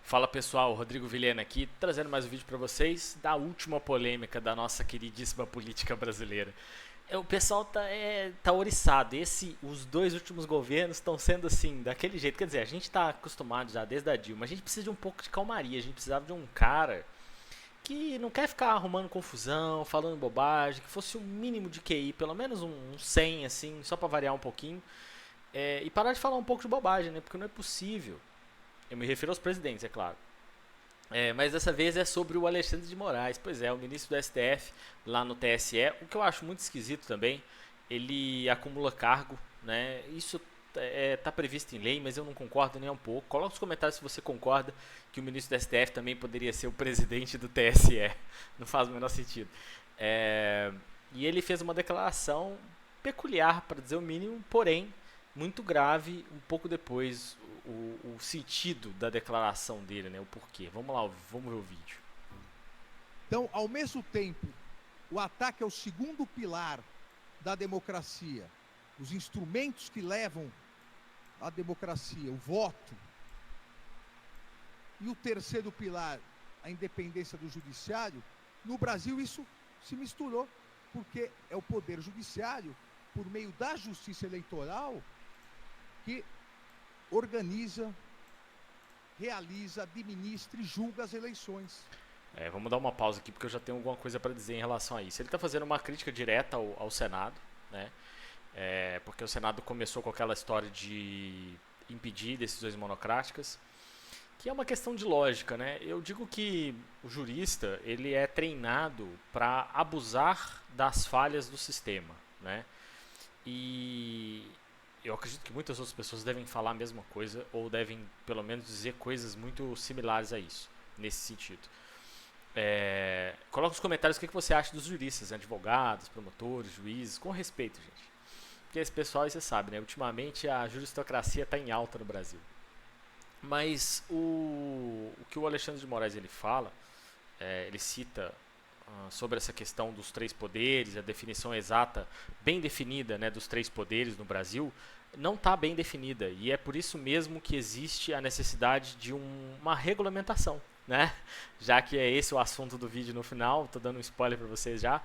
Fala pessoal, Rodrigo Vilhena aqui, trazendo mais um vídeo para vocês da última polêmica da nossa queridíssima política brasileira. O pessoal tá oriçado. Os dois últimos governos estão sendo assim, daquele jeito. Quer dizer, a gente está acostumado já desde a Dilma. A gente precisa de um pouco de calmaria. A gente precisava de um cara que não quer ficar arrumando confusão, falando bobagem, que fosse um mínimo de QI, pelo menos um 100, assim, só para variar um pouquinho. E parar de falar um pouco de bobagem, né? Porque não é possível. Eu me refiro aos presidentes, é claro. Mas dessa vez é sobre o Alexandre de Moraes. Pois é, o ministro do STF lá no TSE. O que eu acho muito esquisito também, ele acumula cargo, né? Isso tá previsto em lei, mas eu não concordo nem um pouco. Coloca nos comentários se você concorda que o ministro do STF também poderia ser o presidente do TSE. Não faz o menor sentido. E ele fez uma declaração peculiar, para dizer o mínimo, porém muito grave um pouco depois o sentido da declaração dele, né? O porquê. Vamos lá, vamos ver o vídeo. Então, ao mesmo tempo, o ataque ao segundo pilar da democracia, os instrumentos que levam à democracia, o voto, e o terceiro pilar, a independência do judiciário, no Brasil isso se misturou, porque é o poder judiciário, por meio da justiça eleitoral, que organiza, realiza, administra e julga as eleições. Vamos dar uma pausa aqui porque eu já tenho alguma coisa para dizer em relação a isso. Ele está fazendo uma crítica direta ao Senado, né? Porque o Senado começou com aquela história de impedir decisões monocráticas, que é uma questão de lógica, né? Eu digo que o jurista ele é treinado para abusar das falhas do sistema, né? E eu acredito que muitas outras pessoas devem falar a mesma coisa ou devem pelo menos dizer coisas muito similares a isso, nesse sentido. Coloca nos comentários o que você acha dos juristas, advogados, promotores, juízes, com respeito, gente. Porque esse pessoal, você sabe, né? Ultimamente a juristocracia está em alta no Brasil. Mas o que o Alexandre de Moraes ele fala, ele cita sobre essa questão dos três poderes, a definição exata, bem definida, né, dos três poderes no Brasil, não está bem definida. E é por isso mesmo que existe a necessidade de uma regulamentação, né? Já que é esse o assunto do vídeo no final, estou dando um spoiler para vocês já.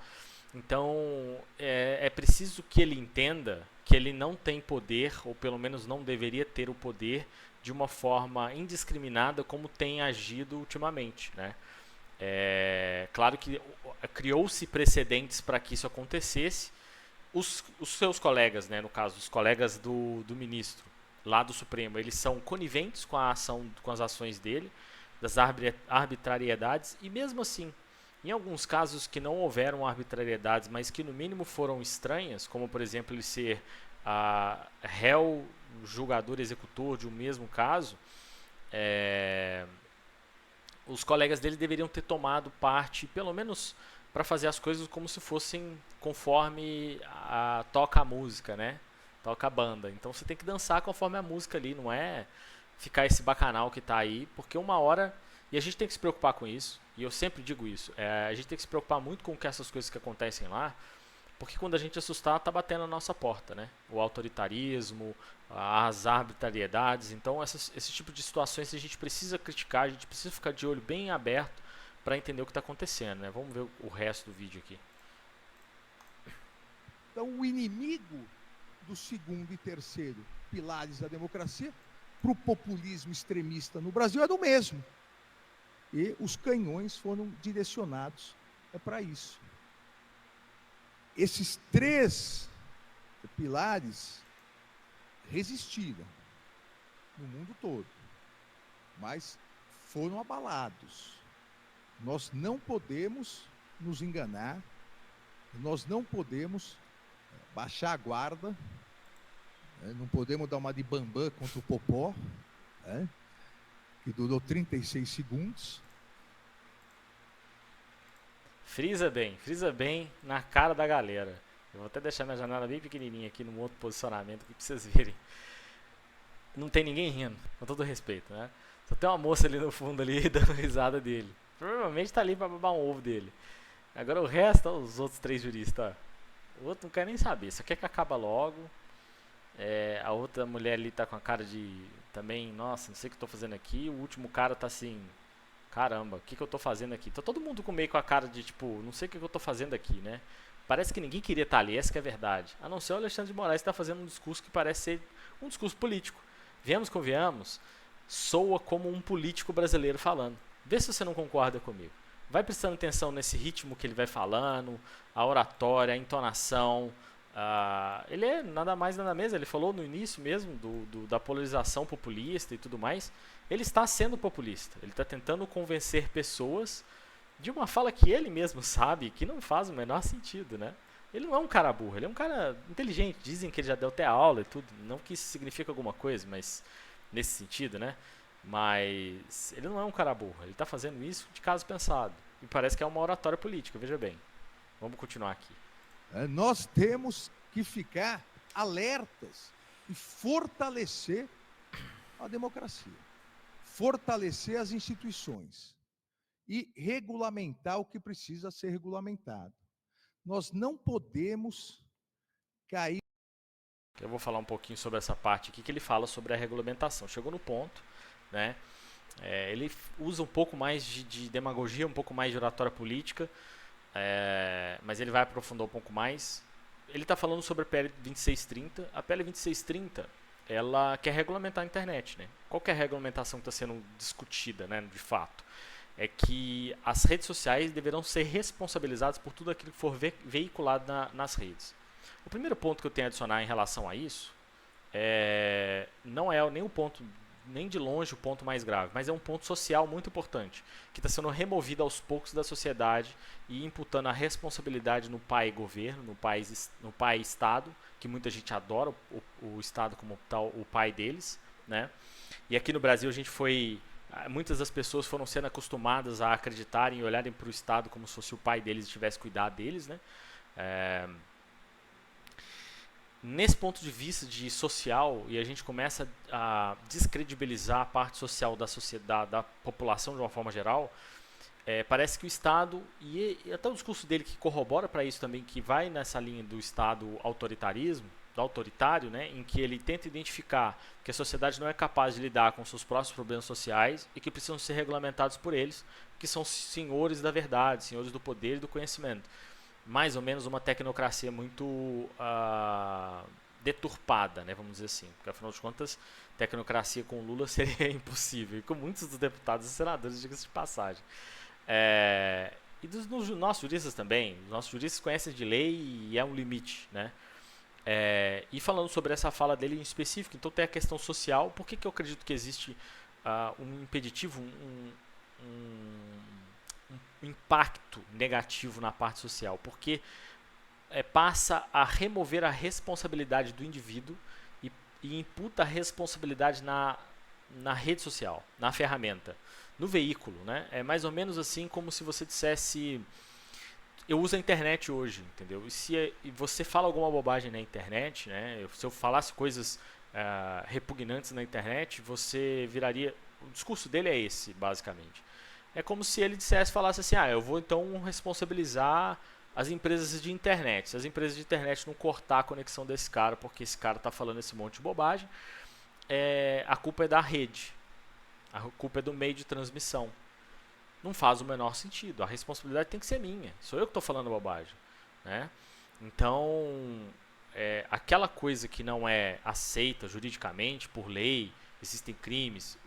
Então, é preciso que ele entenda que ele não tem poder, ou pelo menos não deveria ter o poder, de uma forma indiscriminada como tem agido ultimamente, né? Claro que criou-se precedentes para que isso acontecesse. Os seus colegas, né, no caso, os colegas do ministro lá do Supremo, eles são coniventes com com as ações dele, das arbitrariedades, e mesmo assim, em alguns casos que não houveram arbitrariedades, mas que no mínimo foram estranhas, como por exemplo ele ser réu, julgador, executor de um mesmo caso, os colegas dele deveriam ter tomado parte, pelo menos para fazer as coisas como se fossem conforme toca a música, né? Toca a banda. Então você tem que dançar conforme a música ali, não é ficar esse bacanal que tá aí, porque uma hora, e a gente tem que se preocupar com isso, e eu sempre digo isso, a gente tem que se preocupar muito com essas coisas que acontecem lá, porque quando a gente assustar, tá batendo na nossa porta, né? O autoritarismo, as arbitrariedades. Então, esse tipo de situações a gente precisa criticar, a gente precisa ficar de olho bem aberto para entender o que está acontecendo, né? Vamos ver o resto do vídeo aqui. Então, o inimigo do segundo e terceiro pilares da democracia, para o populismo extremista no Brasil, era o mesmo. E os canhões foram direcionados para isso. Esses três pilares resistiram no mundo todo, mas foram abalados. Nós não podemos nos enganar, nós não podemos baixar a guarda, não podemos dar uma de bambam contra o Popó, que durou 36 segundos. Frisa bem na cara da galera. Eu vou até deixar minha janela bem pequenininha aqui num outro posicionamento aqui pra vocês verem. Não tem ninguém rindo, com todo respeito, né? Só tem uma moça ali no fundo ali dando risada dele. Provavelmente tá ali pra babar um ovo dele. Agora o resto, ó, os outros três juristas, ó. O outro não quer nem saber, só quer que acaba logo. A outra mulher ali tá com a cara de também, nossa, não sei o que eu tô fazendo aqui. O último cara tá assim, caramba, o que eu tô fazendo aqui? Tá todo mundo meio com a cara de tipo, não sei o que eu tô fazendo aqui, né? Parece que ninguém queria estar ali, essa que é a verdade. A não ser o Alexandre de Moraes que está fazendo um discurso que parece ser um discurso político. Viemos, convenhamos, soa como um político brasileiro falando. Vê se você não concorda comigo. Vai prestando atenção nesse ritmo que ele vai falando, a oratória, a entonação. Ele é nada mais nada menos, ele falou no início mesmo da polarização populista e tudo mais. Ele está sendo populista, ele está tentando convencer pessoas de uma fala que ele mesmo sabe que não faz o menor sentido, né? Ele não é um cara burro, ele é um cara inteligente. Dizem que ele já deu até aula e tudo, não que isso signifique alguma coisa, mas nesse sentido, né? Mas ele não é um cara burro, ele está fazendo isso de caso pensado. E parece que é uma oratória política, veja bem. Vamos continuar aqui. Nós temos que ficar alertas e fortalecer a democracia, fortalecer as instituições e regulamentar o que precisa ser regulamentado. Nós não podemos cair. Eu vou falar um pouquinho sobre essa parte aqui que ele fala sobre a regulamentação. Chegou no ponto, né? Ele usa um pouco mais de demagogia, um pouco mais de oratória política, mas ele vai aprofundar um pouco mais. Ele está falando sobre a PL 2630. A PL 2630, ela quer regulamentar a internet, né? Qual que é a regulamentação que está sendo discutida, né, de fato? É que as redes sociais deverão ser responsabilizadas por tudo aquilo que for veiculado nas redes. O primeiro ponto que eu tenho a adicionar em relação a isso não é nem um ponto, nem de longe o ponto mais grave, mas é um ponto social muito importante, que está sendo removido aos poucos da sociedade e imputando a responsabilidade no pai governo, no pai Estado, que muita gente adora o Estado como tal, o pai deles, né? E aqui no Brasil muitas das pessoas foram sendo acostumadas a acreditarem e olharem para o Estado como se fosse o pai deles e tivesse cuidado deles, né? Nesse ponto de vista de social, e a gente começa a descredibilizar a parte social da sociedade, da população de uma forma geral, parece que o Estado, e até o discurso dele que corrobora para isso também, que vai nessa linha do Estado autoritário, né, em que ele tenta identificar que a sociedade não é capaz de lidar com seus próprios problemas sociais e que precisam ser regulamentados por eles, que são senhores da verdade, senhores do poder e do conhecimento. Mais ou menos uma tecnocracia muito deturpada, né, vamos dizer assim, porque afinal de contas, tecnocracia com Lula seria impossível, e com muitos dos deputados e senadores, diga-se de passagem. E dos nossos juristas também, os nossos juristas conhecem de lei e é um limite, né? E falando sobre essa fala dele em específico, então tem a questão social. Por que eu acredito que existe um impeditivo, um impacto negativo na parte social? Porque passa a remover a responsabilidade do indivíduo e imputa a responsabilidade na rede social, na ferramenta, no veículo, né? É mais ou menos assim como se você dissesse: eu uso a internet hoje, entendeu? E você fala alguma bobagem na internet, né? Se eu falasse coisas repugnantes na internet, você viraria... O discurso dele é esse, basicamente. É como se ele falasse assim: eu vou então responsabilizar as empresas de internet. Se as empresas de internet não cortar a conexão desse cara, porque esse cara está falando esse monte de bobagem, a culpa é da rede. A culpa é do meio de transmissão. Não faz o menor sentido. A responsabilidade tem que ser minha. Sou eu que estou falando bobagem, né? Então, aquela coisa que não é aceita juridicamente, por lei, existem crimes.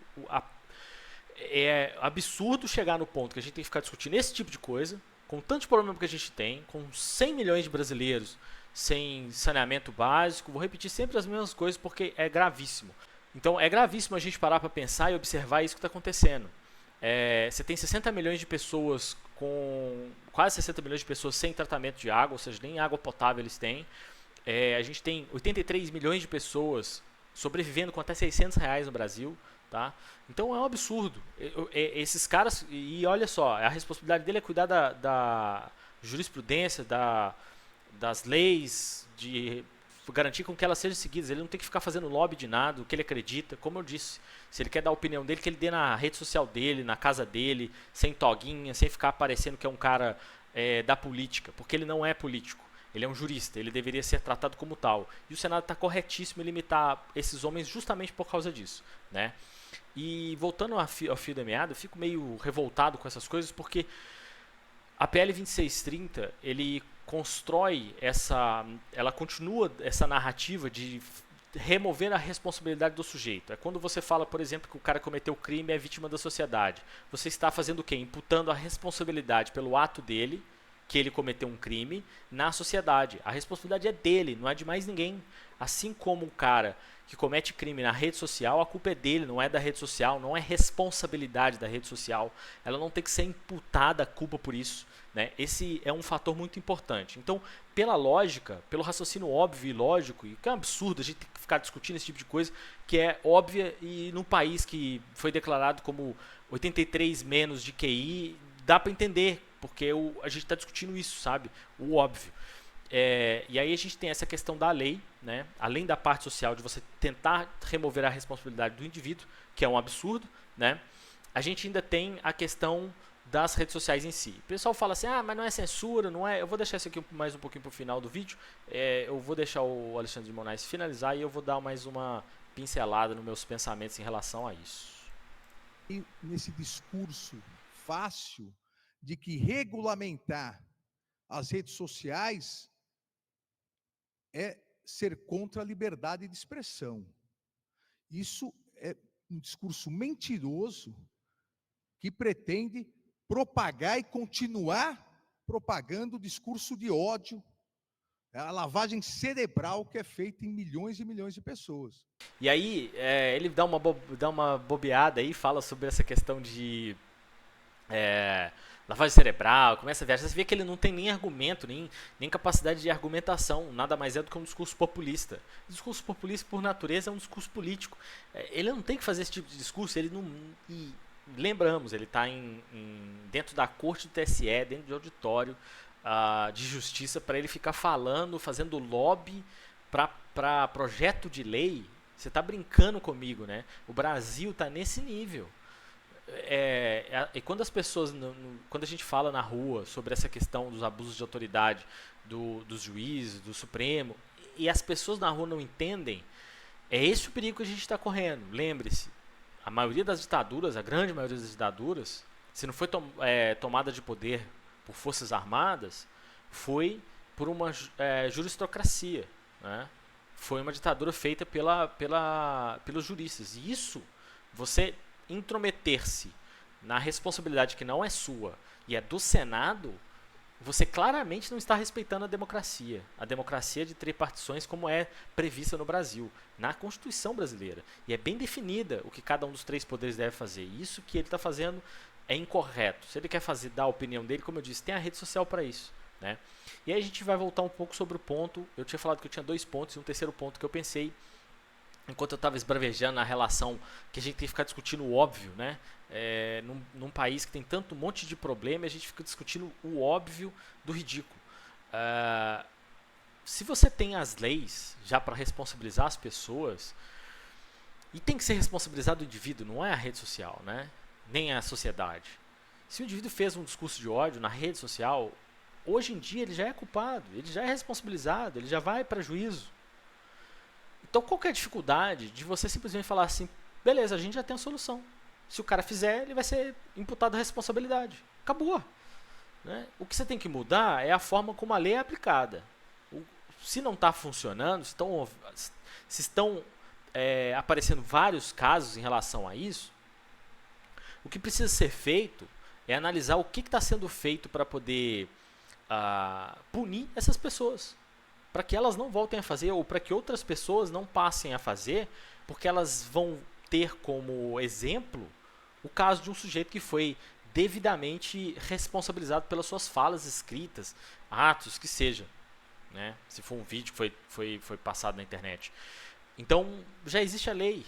É absurdo chegar no ponto que a gente tem que ficar discutindo esse tipo de coisa, com tanto problema que a gente tem, com 100 milhões de brasileiros sem saneamento básico. Vou repetir sempre as mesmas coisas porque é gravíssimo. Então, é gravíssimo a gente parar para pensar e observar isso que está acontecendo. Você tem 60 milhões de pessoas quase 60 milhões de pessoas sem tratamento de água, ou seja, nem água potável eles têm. A gente tem 83 milhões de pessoas sobrevivendo com até R$600 no Brasil. Tá? Então é um absurdo. Esses caras, e olha só, a responsabilidade dele é cuidar da jurisprudência, das leis, de garantir com que elas sejam seguidas. Ele não tem que ficar fazendo lobby de nada, o que ele acredita. Como eu disse, se ele quer dar a opinião dele, que ele dê na rede social dele, na casa dele, sem toguinha, sem ficar parecendo que é um cara da política, porque ele não é político. Ele é um jurista, ele deveria ser tratado como tal. E o Senado está corretíssimo em limitar esses homens justamente por causa disso, né? E voltando ao fio da meada, eu fico meio revoltado com essas coisas, porque a PL 2630, ele constrói ela continua essa narrativa de remover a responsabilidade do sujeito. É quando você fala, por exemplo, que o cara cometeu o crime e é vítima da sociedade. Você está fazendo o quê? Imputando a responsabilidade pelo ato dele, que ele cometeu um crime, na sociedade. A responsabilidade é dele, não é de mais ninguém. Assim como o cara que comete crime na rede social, a culpa é dele, não é da rede social, não é responsabilidade da rede social. Ela não tem que ser imputada a culpa por isso, né? Esse é um fator muito importante. Então, pela lógica, pelo raciocínio óbvio e lógico, e que é um absurdo a gente ter que ficar discutindo esse tipo de coisa, que é óbvia, e num país que foi declarado como 83 menos de QI, dá para entender, porque a gente está discutindo isso, sabe? O óbvio. E aí a gente tem essa questão da lei, né? Além da parte social de você tentar remover a responsabilidade do indivíduo, que é um absurdo, né? A gente ainda tem a questão das redes sociais em si. O pessoal fala assim, mas não é censura, não é... Eu vou deixar isso aqui mais um pouquinho para o final do vídeo. Eu vou deixar o Alexandre de Moraes finalizar e eu vou dar mais uma pincelada nos meus pensamentos em relação a isso. E nesse discurso fácil de que regulamentar as redes sociais é ser contra a liberdade de expressão. Isso é um discurso mentiroso que pretende propagar e continuar propagando o discurso de ódio, a lavagem cerebral que é feita em milhões e milhões de pessoas. E aí, ele dá uma bobeada aí, fala sobre essa questão de lavagem cerebral, começa a viajar. Você vê que ele não tem nem argumento, nem capacidade de argumentação, nada mais é do que um discurso populista. O discurso populista, por natureza, é um discurso político. Ele não tem que fazer esse tipo de discurso, ele não... E lembramos, ele está dentro da corte do TSE, dentro de auditório de justiça, para ele ficar falando, fazendo lobby para projeto de lei. Você está brincando comigo, né? O Brasil está nesse nível. E quando as pessoas, quando a gente fala na rua sobre essa questão dos abusos de autoridade dos juízes, do Supremo, e as pessoas na rua não entendem, é esse o perigo que a gente está correndo. Lembre-se, a maioria das ditaduras, a grande maioria das ditaduras, se não foi tomada de poder por forças armadas, foi por uma juristocracia, né? Foi uma ditadura feita pelos juristas. E isso, você intrometer-se na responsabilidade que não é sua e é do Senado, você claramente não está respeitando a democracia de tripartições como é prevista no Brasil, na Constituição brasileira. E é bem definida o que cada um dos três poderes deve fazer. Isso que ele está fazendo é incorreto. Se ele quer dar a opinião dele, como eu disse, tem a rede social para isso, né? E aí a gente vai voltar um pouco sobre o ponto. Eu tinha falado que eu tinha 2 pontos e um terceiro ponto que eu pensei enquanto eu estava esbravejando a relação que a gente tem que ficar discutindo o óbvio, né? Num país que tem tanto monte de problema, a gente fica discutindo o óbvio do ridículo. Se você tem as leis já para responsabilizar as pessoas, e tem que ser responsabilizado o indivíduo, não é a rede social, né? Nem a sociedade. Se o indivíduo fez um discurso de ódio na rede social, hoje em dia ele já é culpado, ele já é responsabilizado, ele já vai para juízo. Então, qual que é a dificuldade de você simplesmente falar assim, beleza, a gente já tem a solução. Se o cara fizer, ele vai ser imputado a responsabilidade. Acabou. Né? O que você tem que mudar é a forma como a lei é aplicada. Se não está funcionando, se estão aparecendo vários casos em relação a isso, o que precisa ser feito é analisar o que está sendo feito para poder punir essas pessoas, para que elas não voltem a fazer ou para que outras pessoas não passem a fazer, porque elas vão ter como exemplo o caso de um sujeito que foi devidamente responsabilizado pelas suas falas escritas, atos, que seja, né? Se for um vídeo que foi passado na internet. Então, já existe a lei.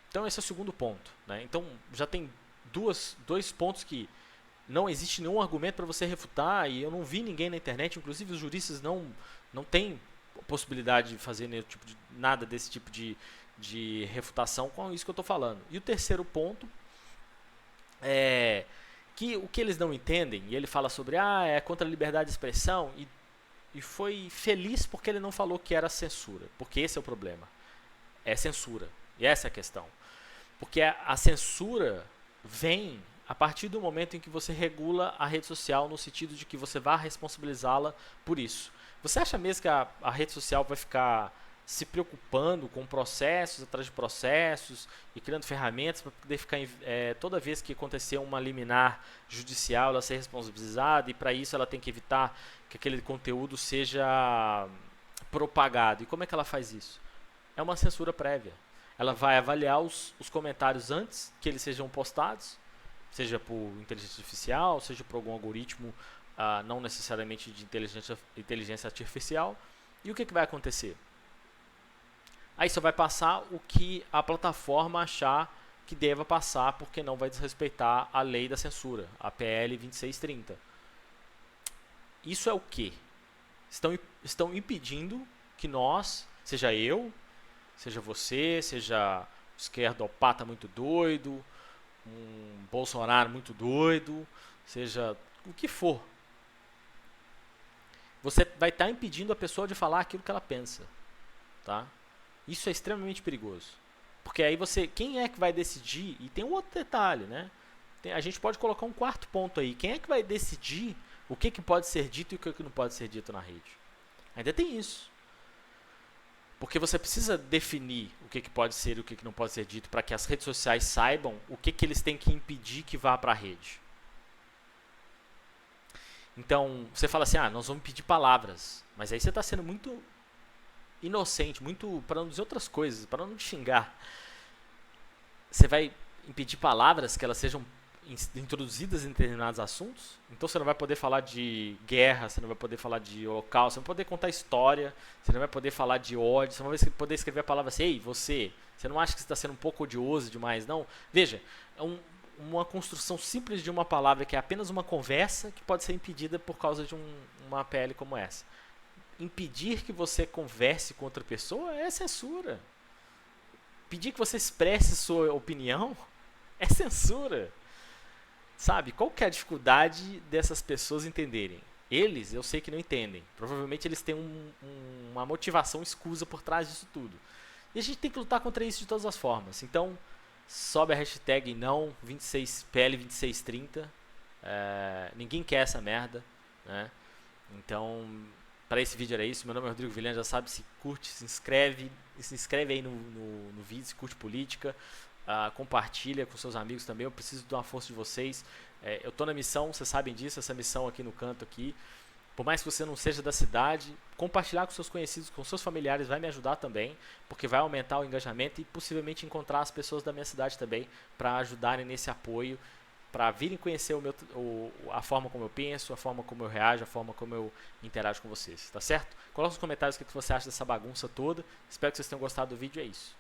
Então, esse é o segundo ponto, né? Então, já tem dois pontos que não existe nenhum argumento para você refutar, e eu não vi ninguém na internet, inclusive os juristas não têm possibilidade de fazer nada desse tipo de refutação com isso que eu estou falando. E o terceiro ponto é que o que eles não entendem, e ele fala sobre é contra a liberdade de expressão, e e foi feliz porque ele não falou que era censura, porque esse é o problema. É censura, e essa é a questão. Porque a censura vem a partir do momento em que você regula a rede social no sentido de que você vai responsabilizá-la por isso. Você acha mesmo que a rede social vai ficar se preocupando com processos atrás de processos e criando ferramentas para poder ficar toda vez que acontecer uma liminar judicial ela ser responsabilizada, e para isso ela tem que evitar que aquele conteúdo seja propagado? E como é que ela faz isso? É uma censura prévia. Ela vai avaliar os comentários antes que eles sejam postados, seja por inteligência artificial, seja por algum algoritmo não necessariamente de inteligência artificial. E o que vai acontecer? Aí só vai passar o que a plataforma achar que deva passar, porque não vai desrespeitar a lei da censura, a PL 2630. Isso é o quê? Estão impedindo que nós, seja eu, seja você, seja um esquerdopata muito doido, um Bolsonaro muito doido, seja o que for, você vai estar impedindo a pessoa de falar aquilo que ela pensa, tá? Isso é extremamente perigoso, porque aí quem é que vai decidir? E tem um outro detalhe, né? A gente pode colocar um quarto ponto aí. Quem é que vai decidir o que pode ser dito e o que não pode ser dito na rede? Ainda tem isso. Porque você precisa definir o que pode ser e o que não pode ser dito para que as redes sociais saibam o que eles têm que impedir que vá para a rede. Então, você fala assim, nós vamos impedir palavras. Mas aí você está sendo muito inocente, muito, para não dizer outras coisas, para não te xingar. Você vai impedir palavras que elas sejam introduzidas em determinados assuntos? Então você não vai poder falar de guerra, você não vai poder falar de holocausto, você não vai poder contar história, você não vai poder falar de ódio, você não vai poder escrever a palavra assim, ei, você não acha que você está sendo um pouco odioso demais, não? Veja, uma construção simples de uma palavra que é apenas uma conversa que pode ser impedida por causa de uma PL como essa. Impedir que você converse com outra pessoa é censura. Pedir que você expresse sua opinião é censura. Sabe? Qual que é a dificuldade dessas pessoas entenderem? Eles, eu sei que não entendem. Provavelmente eles têm uma motivação escusa por trás disso tudo. E a gente tem que lutar contra isso de todas as formas. Então, sobe a hashtag não 26, PL2630. Ninguém quer essa merda, né? Então, para esse vídeo era isso. Meu nome é Rodrigo Vilhena, já sabe, se curte, se inscreve aí no vídeo, se curte política, compartilha com seus amigos também. Eu preciso de uma força de vocês. Eu estou na missão, vocês sabem disso, essa missão aqui no canto aqui. Por mais que você não seja da cidade, compartilhar com seus conhecidos, com seus familiares vai me ajudar também, porque vai aumentar o engajamento e possivelmente encontrar as pessoas da minha cidade também para ajudarem nesse apoio, para virem conhecer a forma como eu penso, a forma como eu reajo, a forma como eu interajo com vocês, tá certo? Coloca nos comentários o que você acha dessa bagunça toda. Espero que vocês tenham gostado do vídeo, é isso.